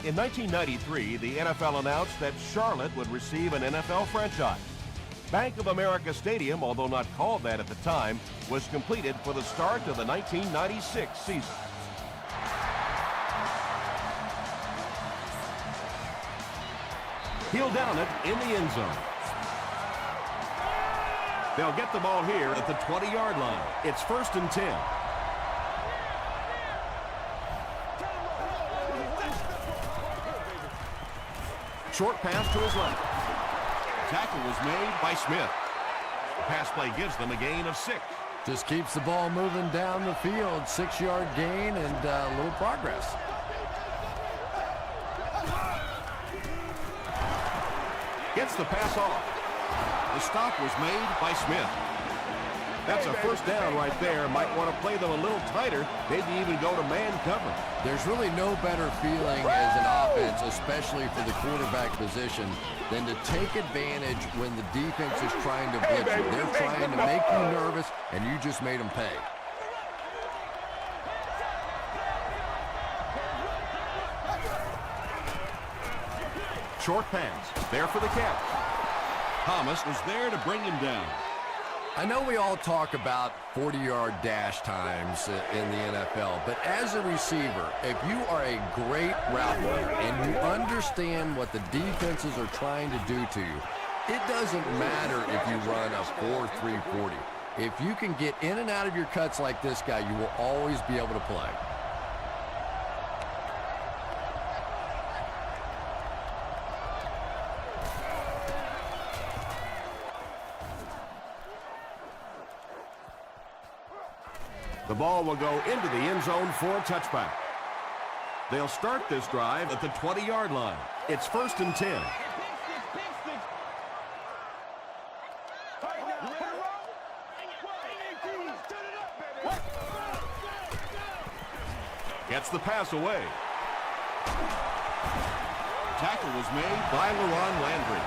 In 1993, the NFL announced that Charlotte would receive an NFL franchise. Bank of America Stadium, although not called that at the time, was completed for the start of the 1996 season. He'll down it in the end zone. They'll get the ball here at the 20-yard line. It's 1st and 10. Short pass to his left. Tackle was made by Smith. The pass play gives them a gain of 6. Just keeps the ball moving down the field. 6-yard gain and a little progress. Gets the pass off. The stop was made by Smith. That's a first down right there. Might want to play them a little tighter, maybe even go to man cover. There's really no better feeling as an offense, especially for the quarterback position, than to take advantage when the defense is trying to blitz you. They're trying to make you nervous, and you just made them pay. Short pass, there for the catch. Thomas was there to bring him down. I know we all talk about 40-yard dash times in the NFL, but as a receiver, if you are a great route runner and you understand what the defenses are trying to do to you, it doesn't matter if you run a 4.3 40. If you can get in and out of your cuts like this guy, you will always be able to play. The ball will go into the end zone for a touchback. They'll start this drive at the 20-yard line. It's 1st and 10. Gets the pass away. Tackle was made by LaRon Landry.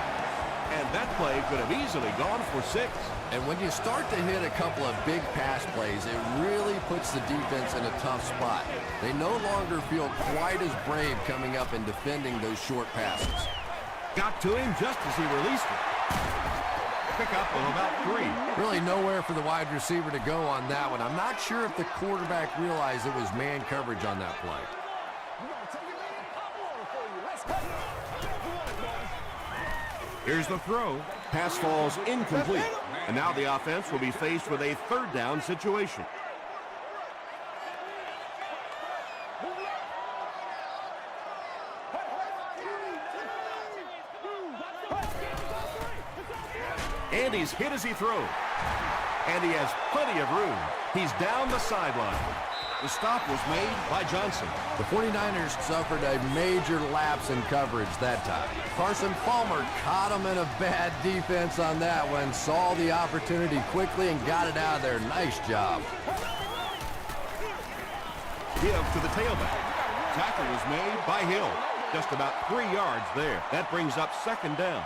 And that play could have easily gone for 6. And when you start to hit a couple of big pass plays, it really puts the defense in a tough spot. They no longer feel quite as brave coming up and defending those short passes. Got to him just as he released it. Pick up of about 3. Really nowhere for the wide receiver to go on that one. I'm not sure if the quarterback realized it was man coverage on that play. Here's the throw. Pass falls incomplete. And now the offense will be faced with a 3rd down situation. And he's hit as he throws. And he has plenty of room. He's down the sideline. The stop was made by Johnson. The 49ers suffered a major lapse in coverage that time. Carson Palmer caught him in a bad defense on that one, saw the opportunity quickly and got it out of there. Nice job. Give to the tailback. Tackle was made by Hill. Just about 3 yards there. That brings up 2nd down.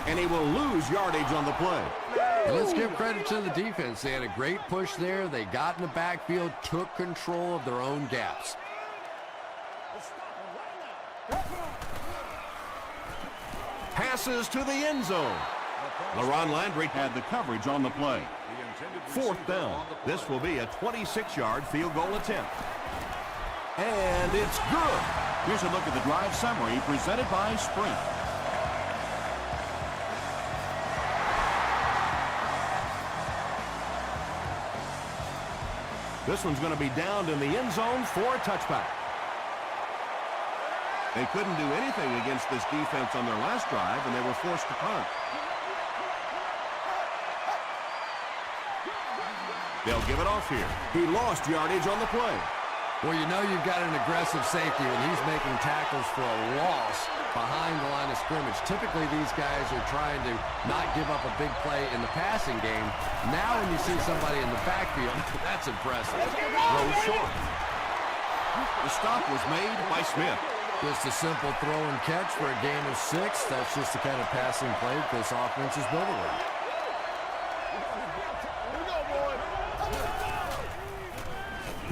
And he will lose yardage on the play. And let's give credit to the defense. They had a great push there. They got in the backfield, took control of their own gaps. Passes to the end zone. LaRon Landry had the coverage on the play. 4th down. This will be a 26-yard field goal attempt. And it's good. Here's a look at the drive summary presented by Sprint. This one's going to be downed in the end zone for a touchback. They couldn't do anything against this defense on their last drive, and they were forced to punt. They'll give it off here. He lost yardage on the play. Well, you know you've got an aggressive safety when he's making tackles for a loss behind the line of scrimmage. Typically, these guys are trying to not give up a big play in the passing game. Now when you see somebody in the backfield, that's impressive. Throw short. The stop was made by Smith. Just a simple throw and catch for a gain of 6. That's just the kind of passing play this offense is built around.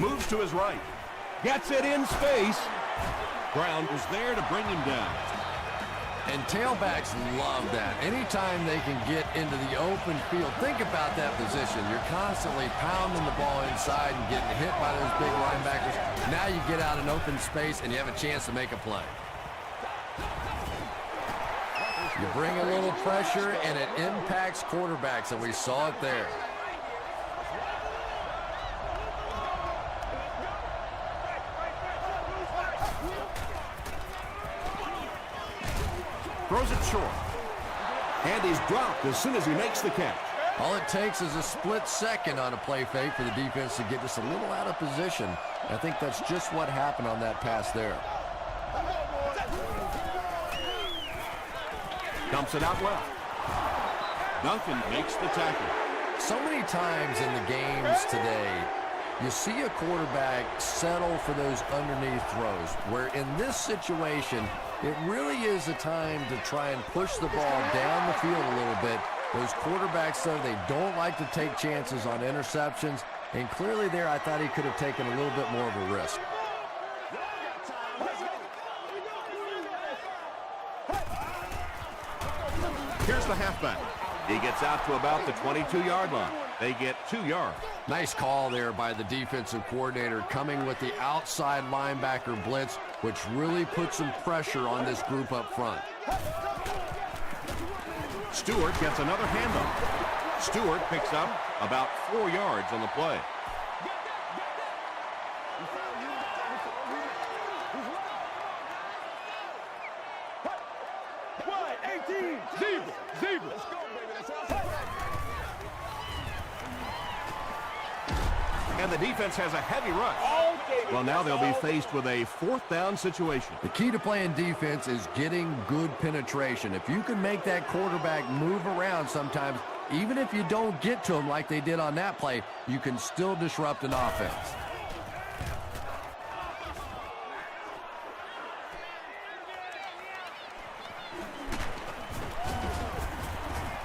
Moves to his right. Gets it in space. Brown was there to bring him down. And tailbacks love that. Anytime they can get into the open field, think about that position. You're constantly pounding the ball inside and getting hit by those big linebackers. Now you get out in open space and you have a chance to make a play. You bring a little pressure and it impacts quarterbacks, and we saw it there. Throws it short. And he's dropped as soon as he makes the catch. All it takes is a split second on a play fake for the defense to get just a little out of position. I think that's just what happened on that pass there. Dumps it out well. Duncan makes the tackle. So many times in the games today, you see a quarterback settle for those underneath throws, where in this situation, it really is a time to try and push the ball down the field a little bit. Those quarterbacks, though, they don't like to take chances on interceptions, and clearly there I thought he could have taken a little bit more of a risk. Here's the halfback. He gets out to about the 22-yard line. They get 2 yards. Nice call there by the defensive coordinator, coming with the outside linebacker blitz, which really put some pressure on this group up front. Stewart gets another handoff. Stewart picks up about 4 yards on the play. And the defense has a heavy rush. Well, now they'll be faced with a 4th down situation. The key to playing defense is getting good penetration. If you can make that quarterback move around sometimes, even if you don't get to him like they did on that play, you can still disrupt an offense.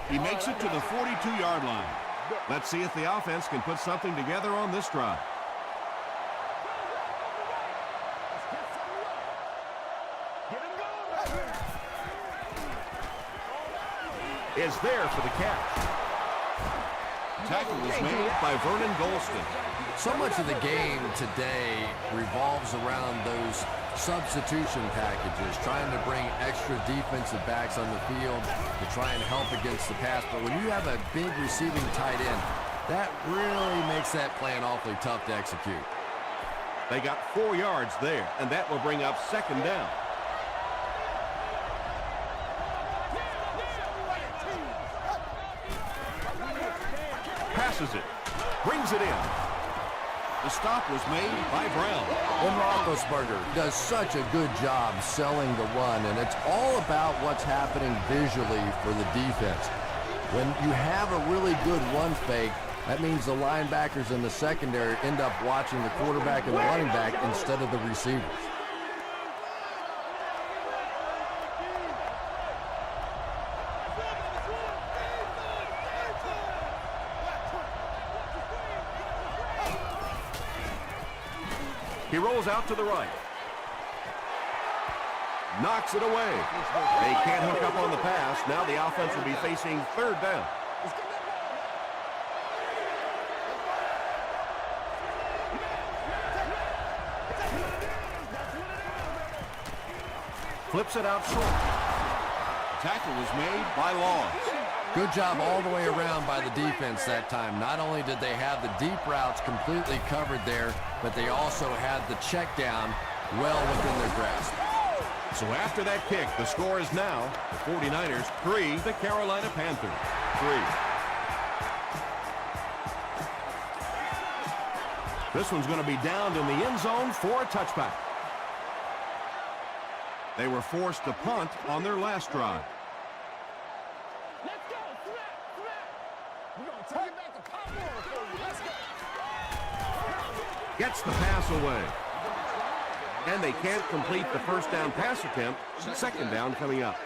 He makes it to the 42-yard line. Let's see if the offense can put something together on this drive. Is there for the catch. Tackle was made by Vernon Golston. So much of the game today revolves around those substitution packages, trying to bring extra defensive backs on the field to try and help against the pass. But when you have a big receiving tight end, that really makes that plan awfully tough to execute. They got 4 yards there, and that will bring up 2nd down. Passes it. Brings it in. The stop was made by Brown. And Roethlisberger does such a good job selling the run, and it's all about what's happening visually for the defense. When you have a really good run fake, that means the linebackers in the secondary end up watching the quarterback and the running back instead of the receivers. He rolls out to the right. Knocks it away. They can't hook up on the pass. Now the offense will be facing 3rd down. Flips it out short. Tackle was made by Laws. Good job all the way around by the defense that time. Not only did they have the deep routes completely covered there, but they also had the check down well within their grasp. So after that kick, the score is now the 49ers 3, the Carolina Panthers 3. This one's going to be downed in the end zone for a touchback. They were forced to punt on their last drive. Gets the pass away. And they can't complete the 1st down pass attempt. 2nd down coming up.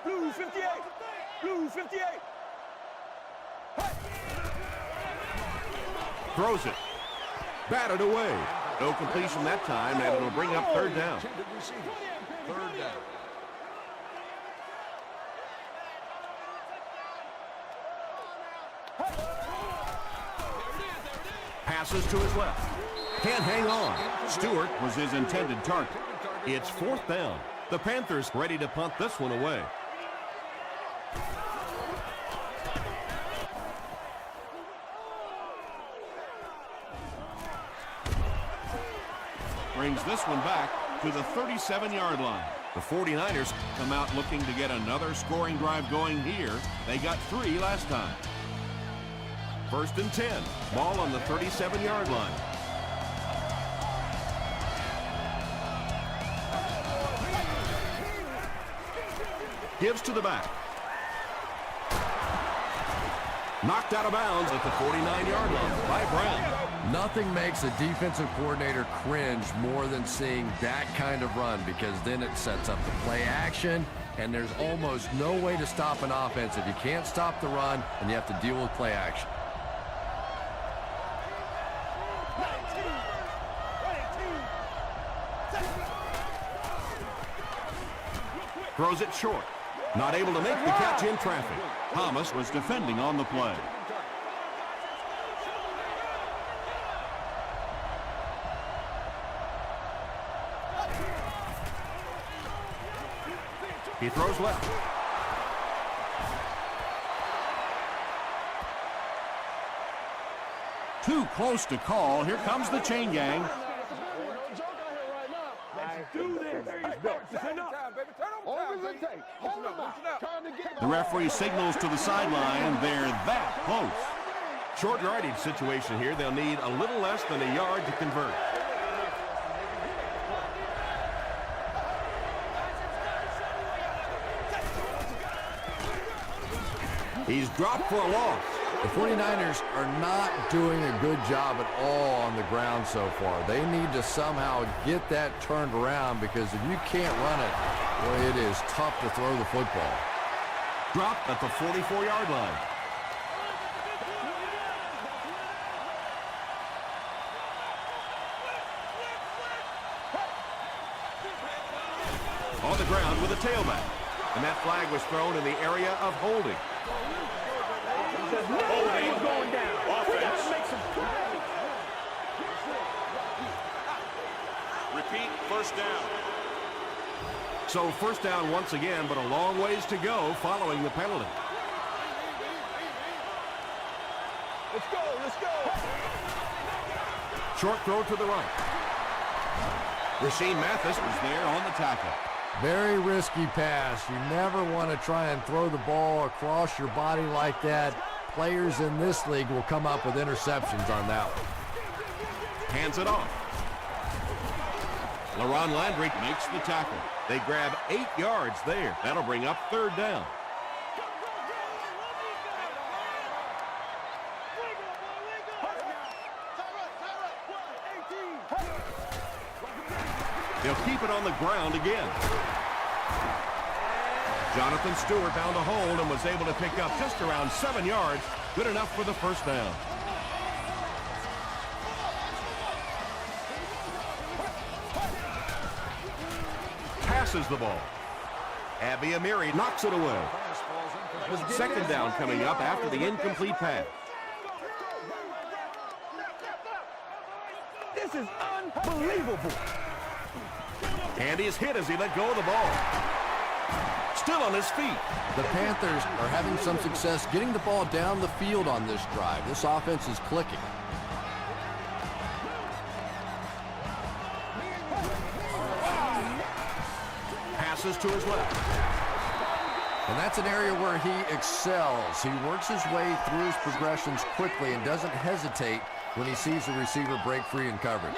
Blue 58. Blue 58. Throws it. Batted away. No completion that time, and it'll bring up third down. Third down. Passes to his left. Can't hang on. Stewart was his intended target. It's fourth down. The Panthers ready to punt this one away. Brings this one back to the 37-yard line. The 49ers come out looking to get another scoring drive going here. They got 3 last time. First and 10. Ball on the 37-yard line. Gives to the back. Knocked out of bounds at the 49-yard line by Brown. Nothing makes a defensive coordinator cringe more than seeing that kind of run, because then it sets up the play action, and there's almost no way to stop an offense if you can't stop the run and you have to deal with play action. Throws it short. Not able to make the catch in traffic. Thomas was defending on the play. He throws left. Too close to call. Here comes the chain gang. The referee signals to the sideline. They're that close. Short yardage situation here. They'll need a little less than a yard to convert. He's dropped for a loss. The 49ers are not doing a good job at all on the ground so far. They need to somehow get that turned around, because if you can't run it, boy, it is tough to throw the football. Dropped at the 44-yard line. On the ground with a tailback. And that flag was thrown in the area of holding. Holding going down. Offense. Repeat, first down. So first down once again, but a long ways to go following the penalty. Let's go, let's go. Short throw to the right. Rasheem Mathis was there on the tackle. Very risky pass. You never want to try and throw the ball across your body like that. Players in this league will come up with interceptions on that one. Hands it off. LaRon Landry makes the tackle. They grab 8 yards there. That'll bring up third down. They'll keep it on the ground again. Jonathan Stewart found a hold and was able to pick up just around 7 yards. Good enough for the first down. Passes the ball. Abby Amiri knocks it away. Second down coming up after the incomplete pass. This is unbelievable. And he's hit as he let go of the ball. Still on his feet. The Panthers are having some success getting the ball down the field on this drive. This offense is clicking. Passes to his left. And that's an area where he excels. He works his way through his progressions quickly and doesn't hesitate when he sees the receiver break free in coverage.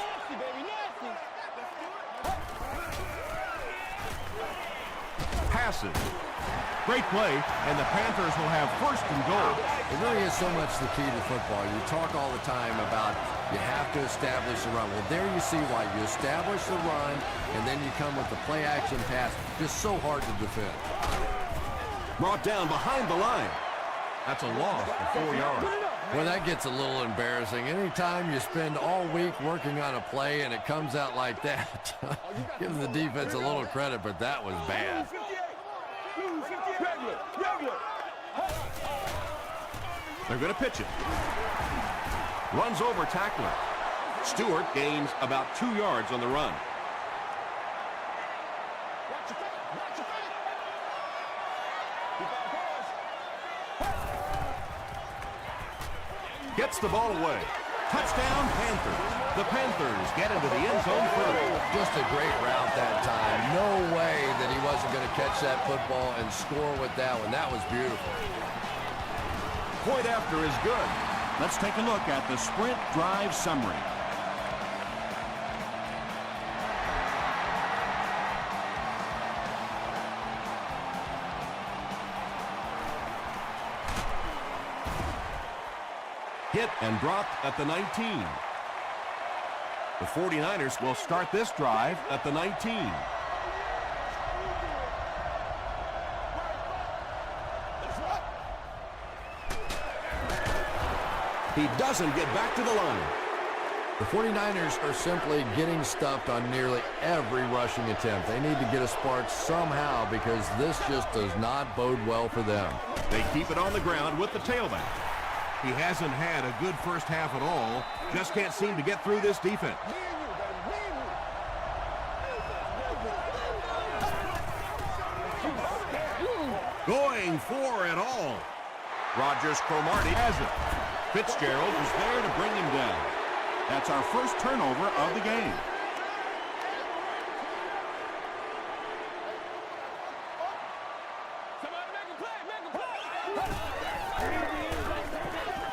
Passes. Great play, and the Panthers will have first and goal. It really is so much the key to football. You talk all the time about you have to establish the run. Well, there you see why. You establish the run, and then you come with the play-action pass. Just so hard to defend. Brought down behind the line. That's a loss for 4 yards. Well, that gets a little embarrassing. Anytime you spend all week working on a play and it comes out like that, give the defense a little credit, but that was bad. They're going to pitch it. Runs over tackler. Stewart gains about 2 yards on the run. Gets the ball away. Touchdown, Panthers. The Panthers get into the end zone first. Just a great route that time. No way that he wasn't going to catch that football and score with that one. That was beautiful. Point after is good. Let's take a look at the sprint drive summary. Hit and dropped at the 19. The 49ers will start this drive at the 19. He doesn't get back to the line. The 49ers are simply getting stuffed on nearly every rushing attempt. They need to get a spark somehow because this just does not bode well for them. They keep it on the ground with the tailback. He hasn't had a good first half at all. Just can't seem to get through this defense. Going for it all. Rogers Cromartie has it. Fitzgerald is there to bring him down. That's our first turnover of the game.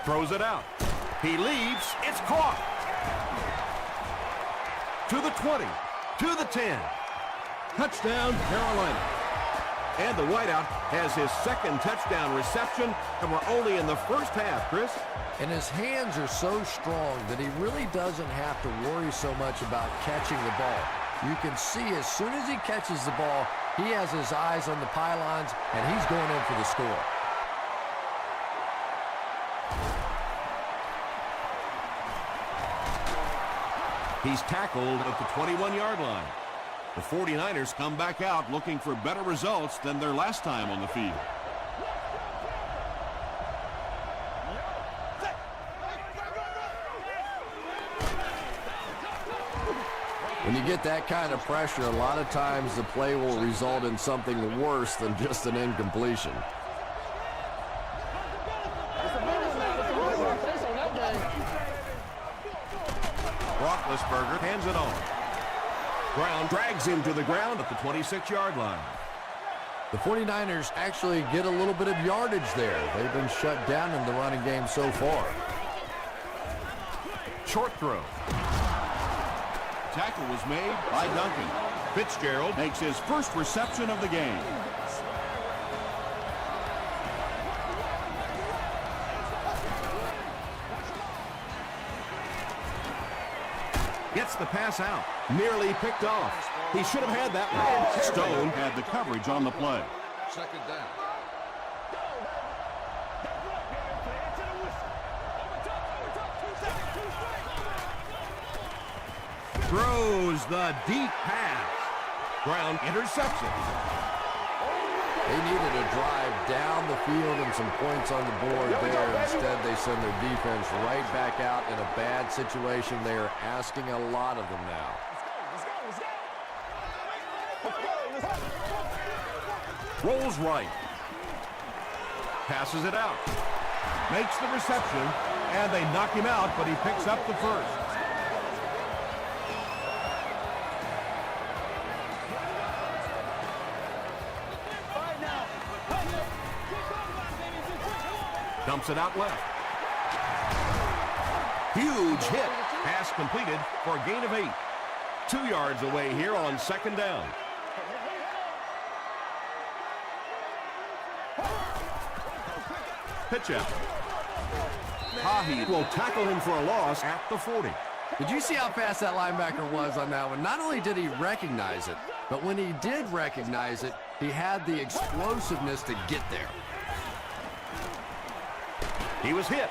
Throws it out. He leaves. It's caught. To the 20. To the 10. Touchdown, Carolina. And the wideout has his second touchdown reception, and we're only in the first half, Chris. And his hands are so strong that he really doesn't have to worry so much about catching the ball. You can see as soon as he catches the ball, he has his eyes on the pylons, and he's going in for the score. He's tackled at the 21-yard line. The 49ers come back out looking for better results than their last time on the field. When you get that kind of pressure, a lot of times the play will result in something worse than just an incompletion. Roethlisberger hands it on. Brown drags him to the ground at the 26-yard line. The 49ers actually get a little bit of yardage there. They've been shut down in the running game so far. Short throw. Tackle was made by Duncan. Fitzgerald makes his first reception of the game. Gets the pass out. Nearly picked off. He should have had that one. Stone had the coverage on the play. Second down. Throws the deep pass. Brown intercepts it. They needed a drive down the field and some points on the board there. Instead, they send their defense right back out in a bad situation. They are asking a lot of them now. Rolls right. Passes it out. Makes the reception, and they knock him out, but he picks up the first. Dumps it out left. Huge hit. Pass completed for a gain of 8. 2 yards away here on second down. Pitch out. Hahi will tackle him for a loss at the 40. Did you see how fast that linebacker was on that one? Not only did he recognize it, but when he did recognize it, he had the explosiveness to get there. He was hit.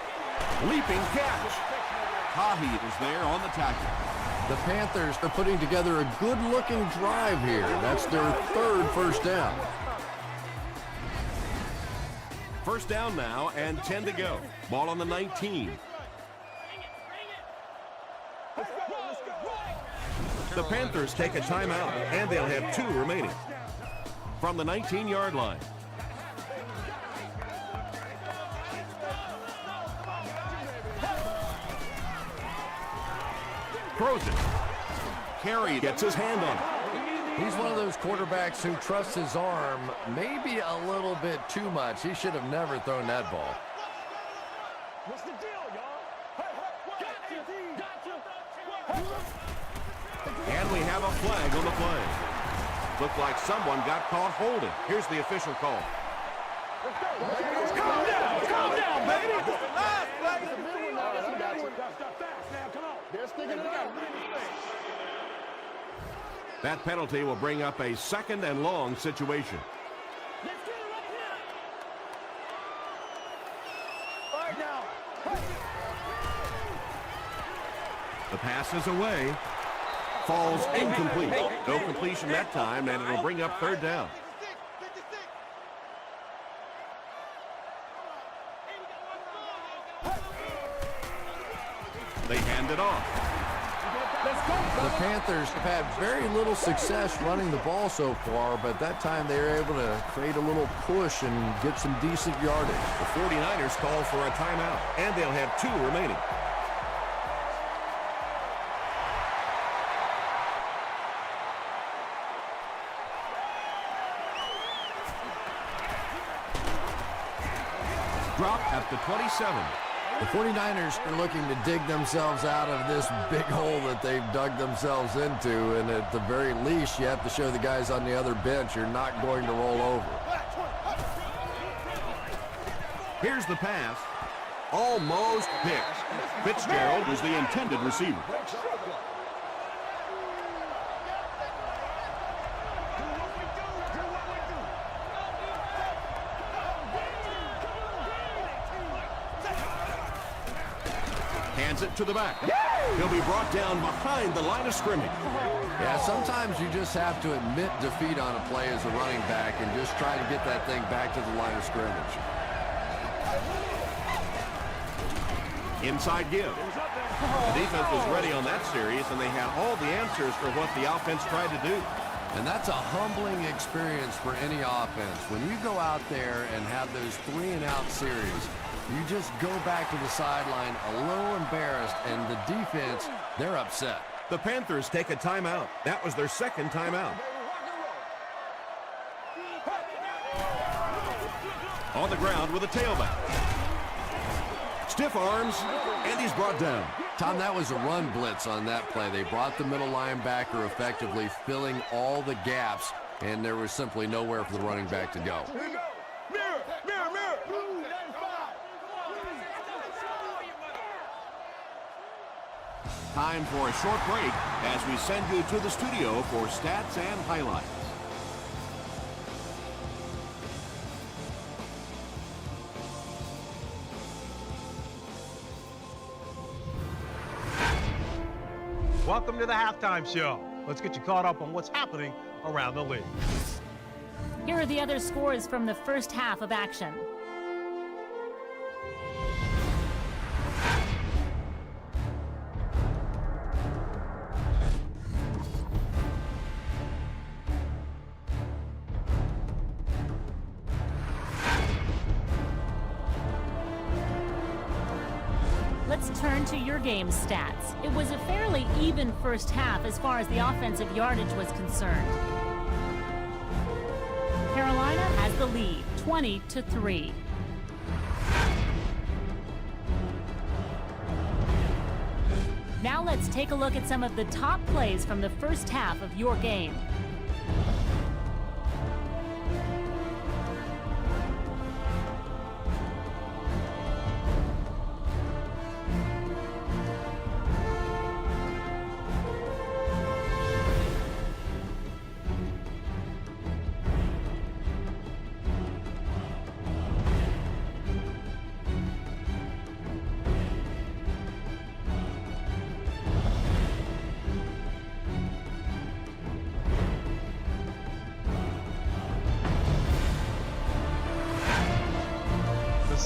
Leaping catch. Tahi is there on the tackle. The Panthers are putting together a good-looking drive here. That's their third first down. First down now and 10 to go. Ball on the 19. The Panthers take a timeout, and they'll have 2 remaining. From the 19-yard line. Throws it. Carey gets his hand on it. He's one of those quarterbacks who trusts his arm maybe a little bit too much. He should have never thrown that ball. What's the deal, y'all? And we have a flag on the play. Looked like someone got caught holding. Here's the official call. Calm down, baby. That penalty will bring up a second and long situation. The pass is away. Falls incomplete. No completion that time, and it'll bring up third down. They hand it off. The Panthers have had very little success running the ball so far, but that time they were able to create a little push and get some decent yardage. The 49ers call for a timeout, and they'll have 2 remaining. Drop at the 27. The 49ers are looking to dig themselves out of this big hole that they've dug themselves into, and at the very least, you have to show the guys on the other bench you're not going to roll over. Here's the pass. Almost picked. Fitzgerald was the intended receiver. Hands it to the back. He'll be brought down behind the line of scrimmage. Yeah, sometimes you just have to admit defeat on a play as a running back and just try to get that thing back to the line of scrimmage. Inside give. The defense was ready on that series, and they had all the answers for what the offense tried to do. And that's a humbling experience for any offense. When you go out there and have those 3-and-out series, you just go back to the sideline a little embarrassed, and the defense, they're upset. The Panthers take a timeout. That was their second timeout. On the ground with a tailback. Stiff arms, and he's brought down. Tom, that was a run blitz on that play. They brought the middle linebacker effectively filling all the gaps, and there was simply nowhere for the running back to go. Time for a short break as we send you to the studio for stats and highlights. Welcome to the halftime show. Let's get you caught up on what's happening around the league. Here are the other scores from the first half of action. Let's turn to your game stats. It was a fairly even first half as far as the offensive yardage was concerned. Carolina has the lead, 20-3. Now let's take a look at some of the top plays from the first half of your game.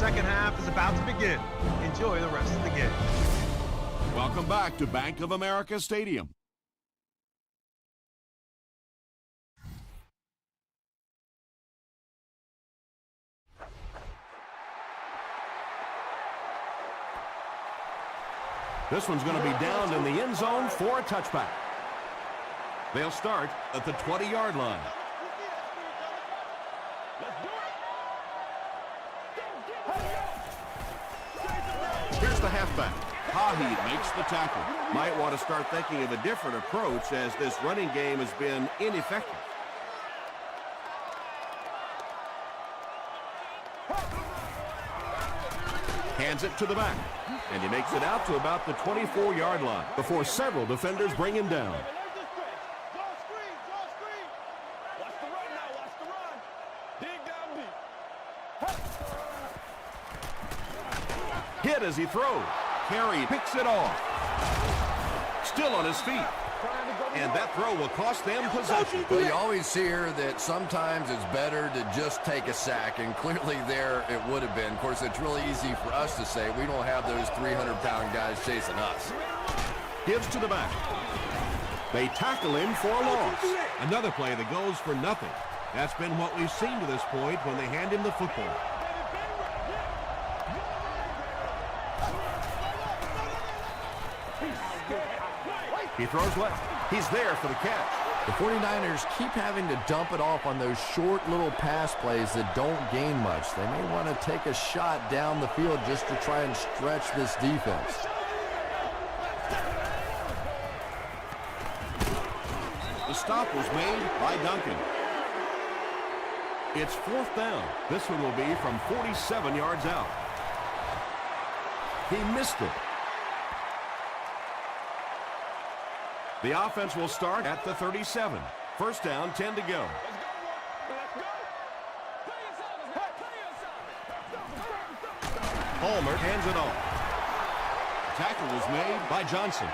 second half is about to begin. Enjoy the rest of the game. Welcome back to Bank of America Stadium. This one's going to be down in the end zone for a touchback. They'll start at the 20-yard line. Here's the halfback. Haheed makes the tackle. Might want to start thinking of a different approach as this running game has been ineffective. Hands it to the back, and he makes it out to about the 24-yard line before several defenders bring him down. Hit as he throws. Carey picks it off. Still on his feet. And that throw will cost them possession. Well, you always hear that sometimes it's better to just take a sack, and clearly there it would have been. Of course, it's really easy for us to say. We don't have those 300-pound guys chasing us. Gives to the back. They tackle him for a loss. Another play that goes for nothing. That's been what we've seen to this point when they hand him the football. He throws left. He's there for the catch. The 49ers keep having to dump it off on those short little pass plays that don't gain much. They may want to take a shot down the field just to try and stretch this defense. The stop was made by Duncan. It's fourth down. This one will be from 47 yards out. He missed it. The offense will start at the 37. First down, 10 to go. Palmer hands it off. Tackle was made by Johnson.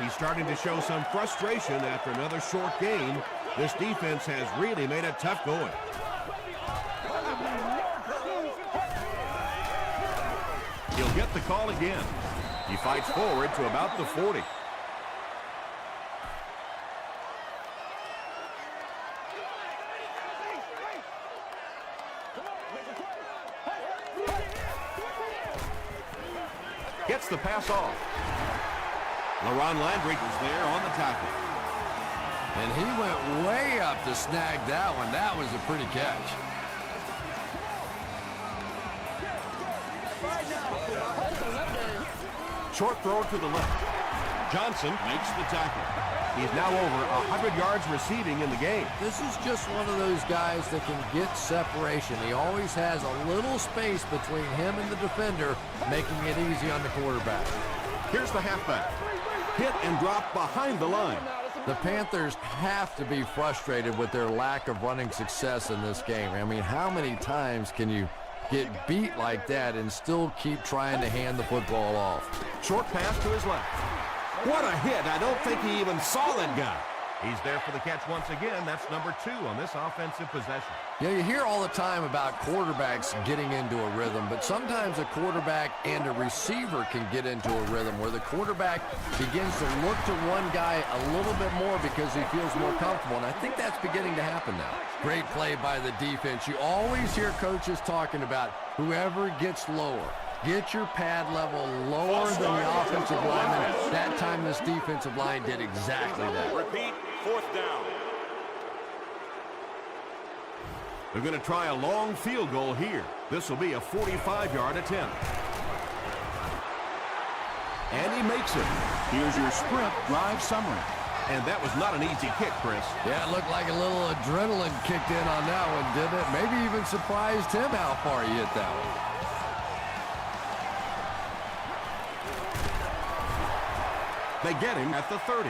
He's starting to show some frustration after another short gain. This defense has really made it tough going. He'll get the call again. He fights forward to about the 40. Gets the pass off. Leron Landry is there on the tackle. And he went way up to snag that one. That was a pretty catch. Short throw to the left. Johnson makes the tackle. He's now over 100 yards receiving in the game. This is just one of those guys that can get separation. He always has a little space between him and the defender, making it easy on the quarterback. Here's the halfback. Hit and drop behind the line. The Panthers have to be frustrated with their lack of running success in this game. I mean, how many times can you get beat like that and still keep trying to hand the football off? Short pass to his left. What a hit. I don't think he even saw that guy. He's there for the catch once again. That's number 2 on this offensive possession. Yeah, you hear all the time about quarterbacks getting into a rhythm, but sometimes a quarterback and a receiver can get into a rhythm where the quarterback begins to look to one guy a little bit more because he feels more comfortable, and I think that's beginning to happen now. Great play by the defense. You always hear coaches talking about whoever gets lower. Get your pad level lower than the offensive lineman. That time this defensive line did exactly that. Repeat, fourth down. They're going to try a long field goal here. This will be a 45-yard attempt. And he makes it. Here's your sprint drive summary. And that was not an easy kick, Chris. Yeah, it looked like a little adrenaline kicked in on that one, didn't it? Maybe even surprised him how far he hit that one. They get him at the 30.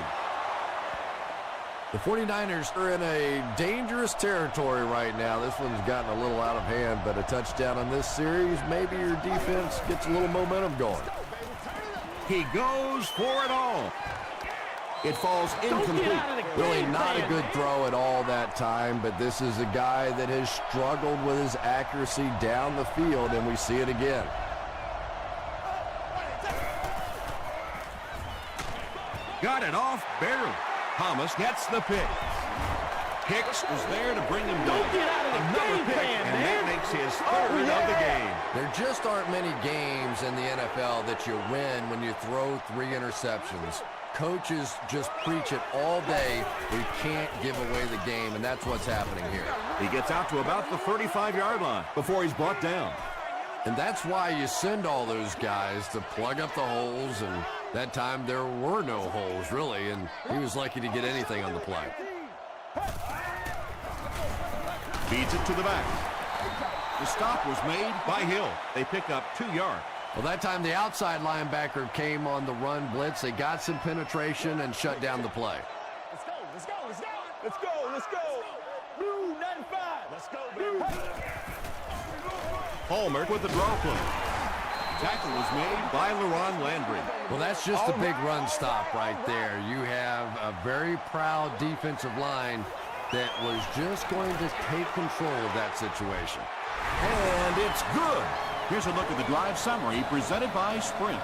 The 49ers are in a dangerous territory right now. This one's gotten a little out of hand, but a touchdown on this series, maybe your defense gets a little momentum going. He goes for it all. It falls incomplete. Really not a good throw at all that time, but this is a guy that has struggled with his accuracy down the field, and we see it again. Got it off barely. Thomas gets the pick. Hicks was there to bring him down. Another pick, and that makes his third of the game. There just aren't many games in the NFL that you win when you throw 3 interceptions. Coaches just preach it all day. We can't give away the game, and that's what's happening here. He gets out to about the 35-yard line before he's brought down. And that's why you send all those guys to plug up the holes, and that time there were no holes, really, and he was lucky to get anything on the play. Feeds it to the back. The stop was made by Hill. They pick up 2 yards. Well, that time the outside linebacker came on the run blitz. They got some penetration and shut down the play. Let's go, let's go, let's go. Let's go, let's go. Blue 95. Let's go, baby. Hallmark with the draw play. Tackle was made by LaRon Landry. Well, that's just a big run stop right there. You have a very proud defensive line that was just going to take control of that situation. And it's good. Here's a look at the drive summary presented by Sprint.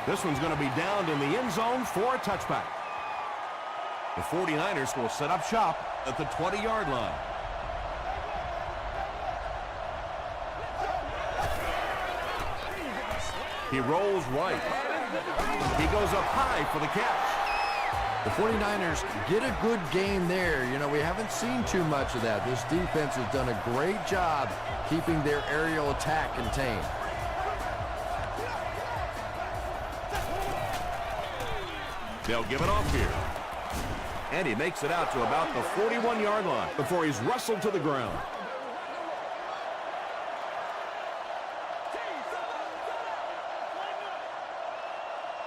This one's going to be downed in the end zone for a touchback. The 49ers will set up shop at the 20-yard line. He rolls right. He goes up high for the catch. The 49ers get a good game there. You know, we haven't seen too much of that. This defense has done a great job keeping their aerial attack contained. They'll give it off here. And he makes it out to about the 41-yard line before he's wrestled to the ground.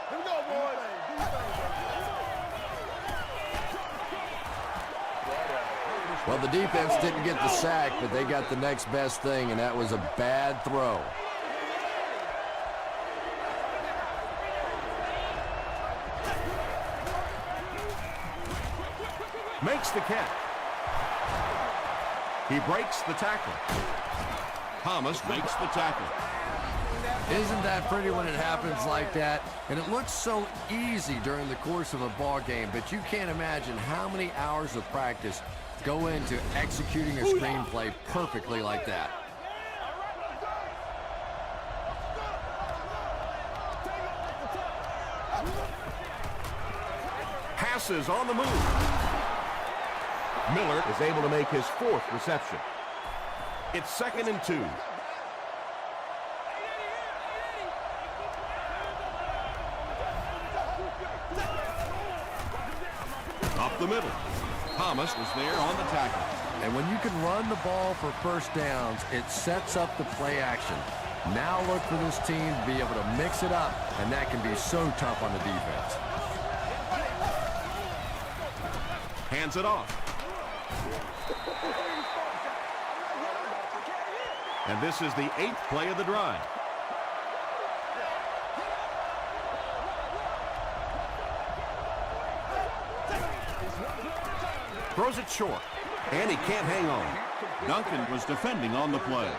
Here we go, boys. Well, the defense didn't get the sack, but they got the next best thing, and that was a bad throw. Makes the catch. He breaks the tackle. Thomas makes the tackle. Isn't that pretty when it happens like that? And it looks so easy during the course of a ball game, but you can't imagine how many hours of practice go into executing a screenplay perfectly like that. Passes on the move. Miller is able to make his 4th reception. It's 2nd and 2. Up the middle. Thomas was there on the tackle. And when you can run the ball for first downs, it sets up the play action. Now look for this team to be able to mix it up, and that can be so tough on the defense. Hands it off. And this is the 8th play of the drive. Throws it short. And he can't hang on. Duncan was defending on the play.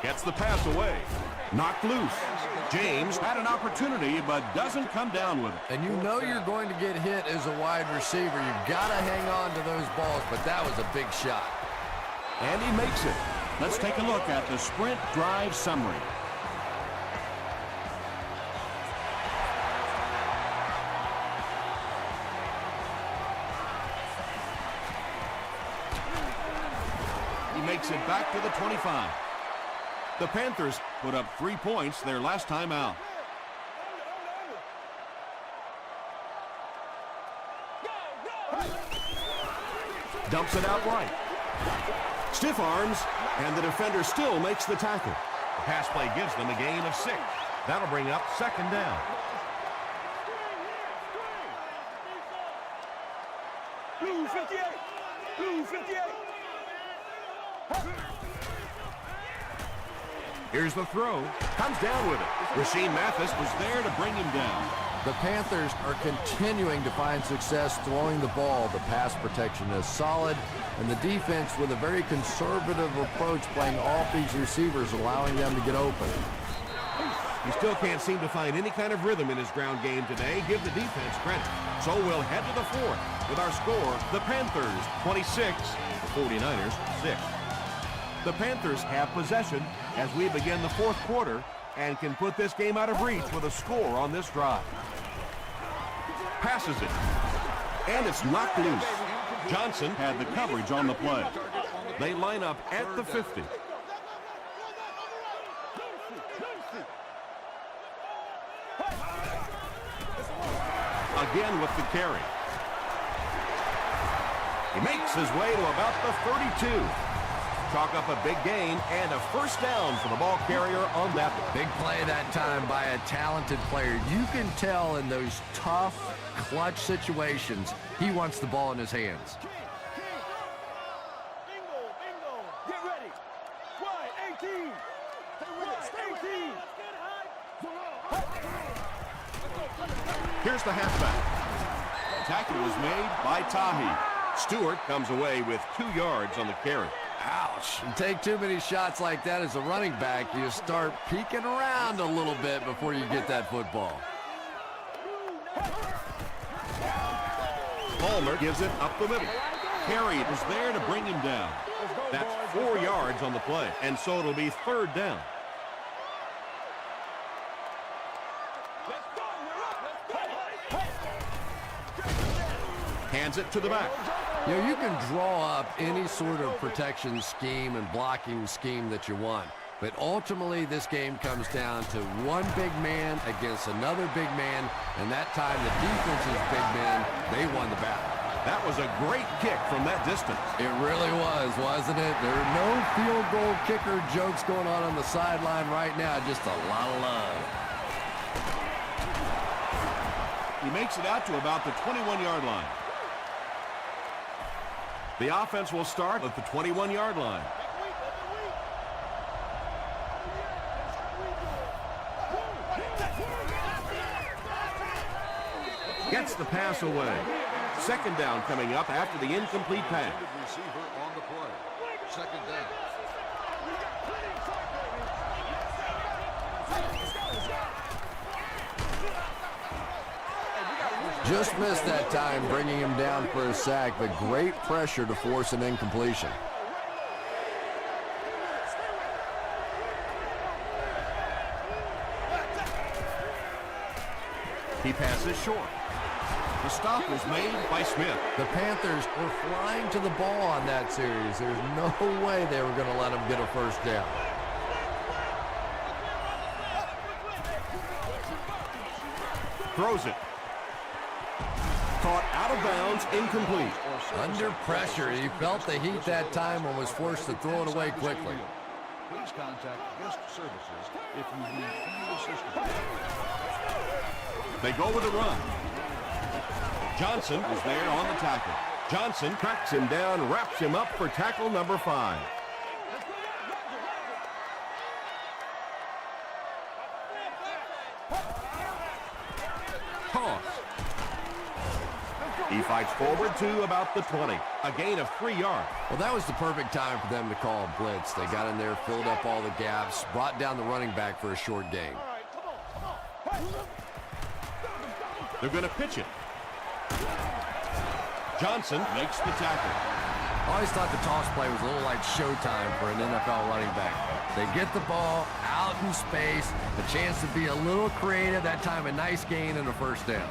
Gets the pass away. Knocked loose. James had an opportunity but doesn't come down with it. And you know you're going to get hit as a wide receiver. You've got to hang on to those balls, but that was a big shot. And he makes it. Let's take a look at the Sprint drive summary. He makes it back to the 25. The Panthers put up 3 points their last time out. Dumps it out right. Stiff arms, and the defender still makes the tackle. The pass play gives them a gain of 6. That'll bring up 2nd down. Blue 58. Here's the throw. Comes down with it. Rasheem Mathis was there to bring him down. The Panthers are continuing to find success throwing the ball. The pass protection is solid, and the defense with a very conservative approach playing off these receivers, allowing them to get open. He still can't seem to find any kind of rhythm in his ground game today. Give the defense credit. So we'll head to the fourth with our score, the Panthers 26, the 49ers 6. The Panthers have possession as we begin the fourth quarter and can put this game out of reach with a score on this drive. Passes it, and it's knocked loose. Johnson had the coverage on the play. They line up at the 50. Again with the carry. He makes his way to about the 32. Chalk up a big gain and a first down for the ball carrier on that one. Big play that time by a talented player. You can tell in those tough, clutch situations, he wants the ball in his hands. Bingo, bingo. Get ready. Wide 18. Wide 18. Here's the halfback. The tackle was made by Tahi. Stewart comes away with 2 yards on the carry. Ouch. You take too many shots like that as a running back, you start peeking around a little bit before you get that football. Palmer gives it up the middle. Carey was there to bring him down. That's 4 yards on the play, and so it'll be third down. Hands it to the back. You know, you can draw up any sort of protection scheme and blocking scheme that you want, but ultimately this game comes down to one big man against another big man, and that time the defense's big men, they won the battle. That was a great kick from that distance. It really was, wasn't it? There are no field goal kicker jokes going on the sideline right now, just a lot of love. He makes it out to about the 21-yard line. The offense will start at the 21-yard line. Gets the pass away. Second down coming up after the incomplete pass. Receiver on the play. Second down. Just missed that time, bringing him down for a sack, but great pressure to force an incompletion. He passes short. The stop was made by Smith. The Panthers were flying to the ball on that series. There's no way they were going to let him get a first down. Throws it. Caught out of bounds, incomplete. Under pressure, he felt the heat that time and was forced to throw it away quickly. Please contact guest services if you need any assistance. They go with a run. Johnson is there on the tackle. Johnson tracks him down, wraps him up for tackle number 5. Toss. He fights forward to about the 20. A gain of 3 yards. Well, that was the perfect time for them to call a blitz. They got in there, filled up all the gaps, brought down the running back for a short gain. They're going to pitch it. Johnson makes the tackle. I always thought the toss play was a little like showtime for an NFL running back. They get the ball out in space, a chance to be a little creative, that time a nice gain and a first down.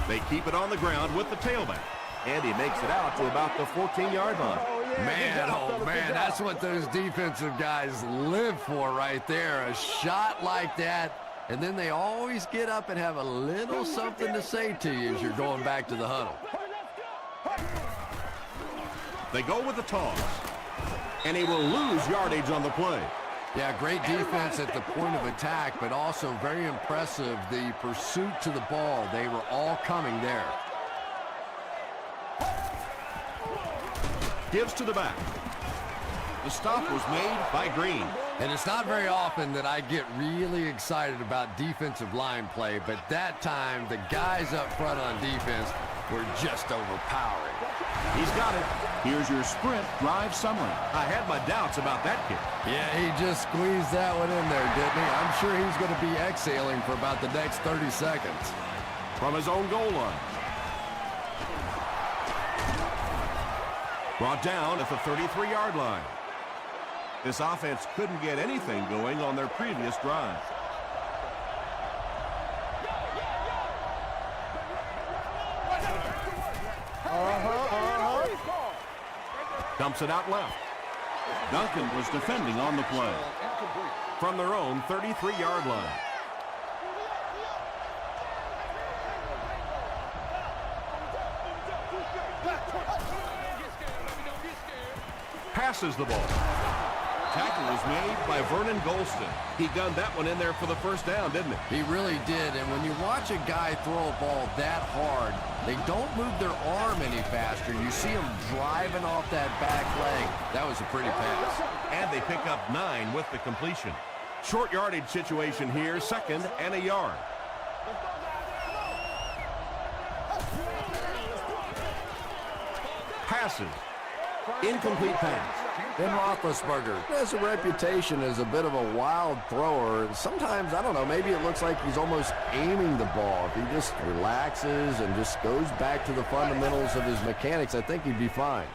They keep it on the ground with the tailback. And he makes it out to about the 14-yard line. Man, oh man, that's what those defensive guys live for right there. A shot like that, and then they always get up and have a little something to say to you as you're going back to the huddle. They go with the toss. And he will lose yardage on the play. Yeah, great defense at the point of attack, but also very impressive, the pursuit to the ball. They were all coming there. Gives to the back. The stop was made by Green. And it's not very often that I get really excited about defensive line play, but that time the guys up front on defense were just overpowering. He's got it. Here's your sprint drive summary. I had my doubts about that kick. Yeah, he just squeezed that one in there, didn't he? I'm sure he's going to be exhaling for about the next 30 seconds. From his own goal line. Brought down at the 33-yard line. This offense couldn't get anything going on their previous drive. Dumps it out left. Duncan was defending on the play. From their own 33-yard line. Passes the ball. Tackle was made by Vernon Golston. He gunned that one in there for the first down, didn't he? He really did, and when you watch a guy throw a ball that hard, they don't move their arm any faster. You see them driving off that back leg. That was a pretty pass. And they pick up 9 with the completion. Short yardage situation here, 2nd and a yard. Passes. Incomplete pass. Ben Roethlisberger has a reputation as a bit of a wild thrower. Sometimes, I don't know, maybe it looks like he's almost aiming the ball. If he just relaxes and just goes back to the fundamentals of his mechanics, I think he'd be fine.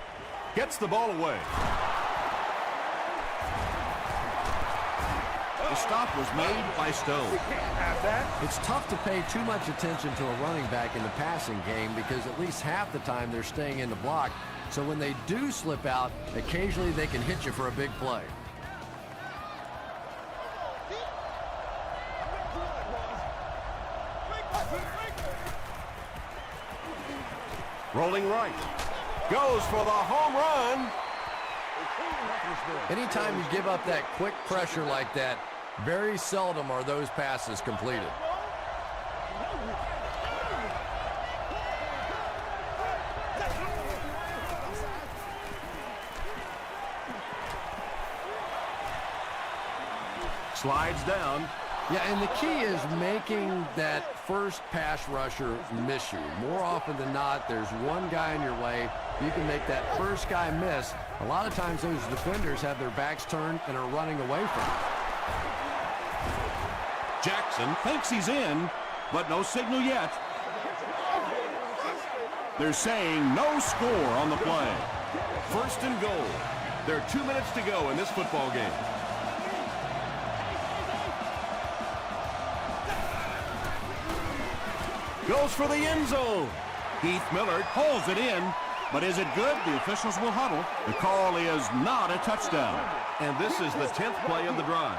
Gets the ball away. The stop was made by Stone. It's tough to pay too much attention to a running back in the passing game because at least half the time they're staying in the block. So when they do slip out, occasionally they can hit you for a big play. Rolling right. Goes for the home run. Anytime you give up that quick pressure like that, very seldom are those passes completed. Slides down. Yeah, and the key is making that first pass rusher miss you. More often than not, there's one guy in your way. You can make that first guy miss. A lot of times those defenders have their backs turned and are running away from it. Jackson thinks he's in, but no signal yet. They're saying no score on the play. 1st and goal. There are 2 minutes to go in this football game. Goes for the end zone. Heath Millard pulls it in, but is it good? The officials will huddle. The call is not a touchdown. And this is the 10th play of the drive.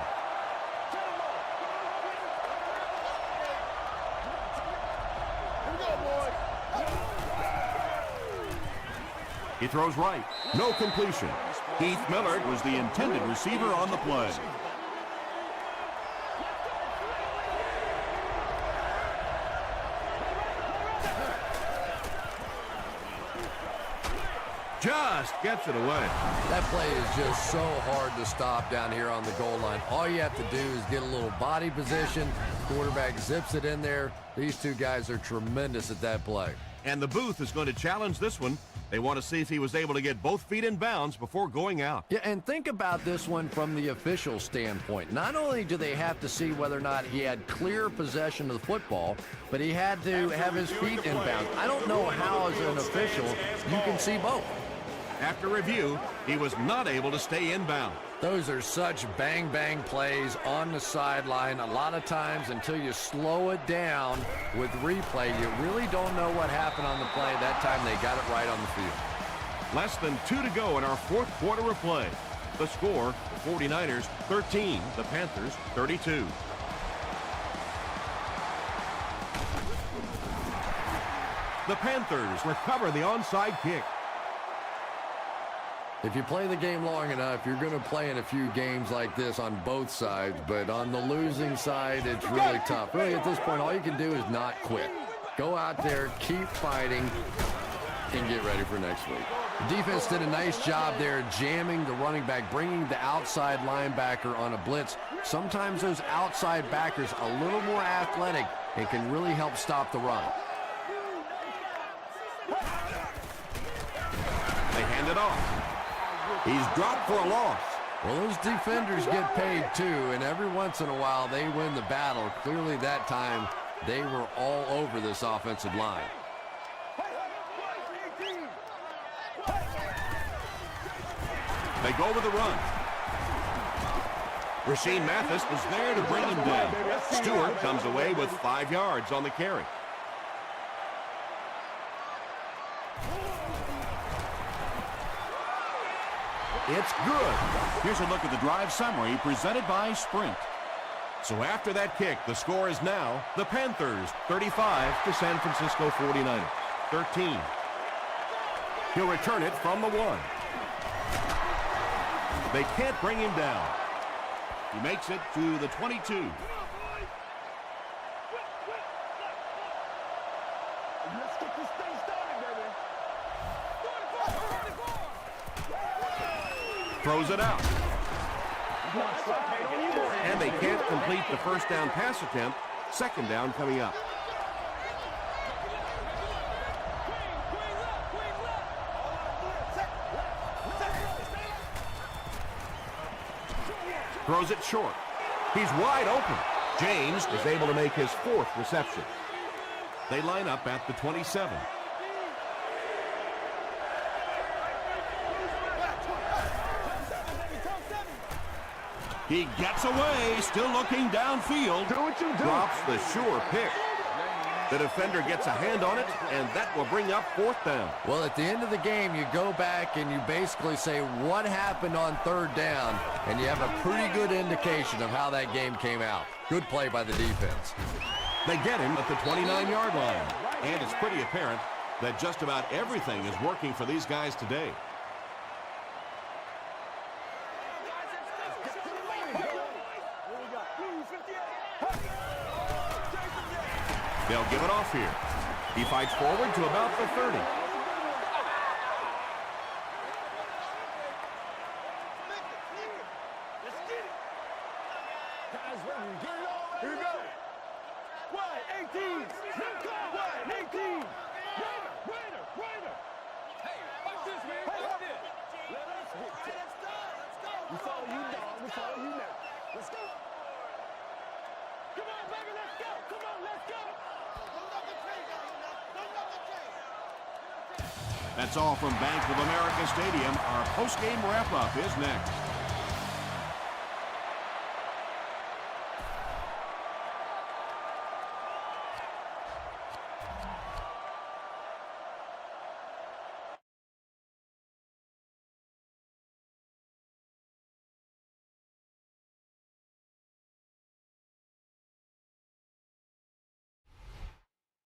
He throws right. No completion. Heath Millard was the intended receiver on the play. Just gets it away. That play is just so hard to stop down here on the goal line. All you have to do is get a little body position. Quarterback zips it in there. These two guys are tremendous at that play. And the booth is going to challenge this one. They want to see if he was able to get both feet in bounds before going out. Yeah, and think about this one from the official standpoint. Not only do they have to see whether or not he had clear possession of the football, but he had to have his feet in bounds. I don't know how, as an official, you can see both. After review, he was not able to stay in bounds. Those are such bang-bang plays on the sideline. A lot of times, until you slow it down with replay, you really don't know what happened on the play. That time, they got it right on the field. Less than 2 to go in our 4th quarter of play. The score, the 49ers 13, the Panthers 32. The Panthers recover the onside kick. If you play the game long enough, you're going to play in a few games like this on both sides, but on the losing side, it's really tough. Really, at this point, all you can do is not quit. Go out there, keep fighting, and get ready for next week. The defense did a nice job there jamming the running back, bringing the outside linebacker on a blitz. Sometimes those outside backers a little more athletic and can really help stop the run. They hand it off. He's dropped for a loss. Well, those defenders get paid too, and every once in a while they win the battle. Clearly that time they were all over this offensive line. They go with the run. Rasheed Mathis is there to bring him down. Stewart comes away with 5 yards on the carry. It's good. Here's a look at the drive summary presented by Sprint. So after that kick, the score is now the Panthers 35 to San Francisco 49ers 13. He'll return it from the 1. They can't bring him down. He makes it to the 22. Let's get this thing started, baby. Throws it out. And they can't complete the first down pass attempt. Second down coming up. Throws it short. He's wide open. James is able to make his 4th reception. They line up at the 27. He gets away, still looking downfield. Do what you do. Drops the sure pick. The defender gets a hand on it, and that will bring up 4th down. Well, at the end of the game, you go back and you basically say what happened on 3rd down, and you have a pretty good indication of how that game came out. Good play by the defense. They get him at the 29-yard line, and it's pretty apparent that just about everything is working for these guys today. They'll give it off here. He fights forward to about the 30. Here we go. Wide, 18. Wide, 18. Raider. Hey, watch this, man. Watch this. Let us get it. Let's go. We follow you, dog. We follow you now. Let's go. Come on, baby. Let's go. Come on, let's go. That's all from Bank of America Stadium. Our post-game wrap-up is next.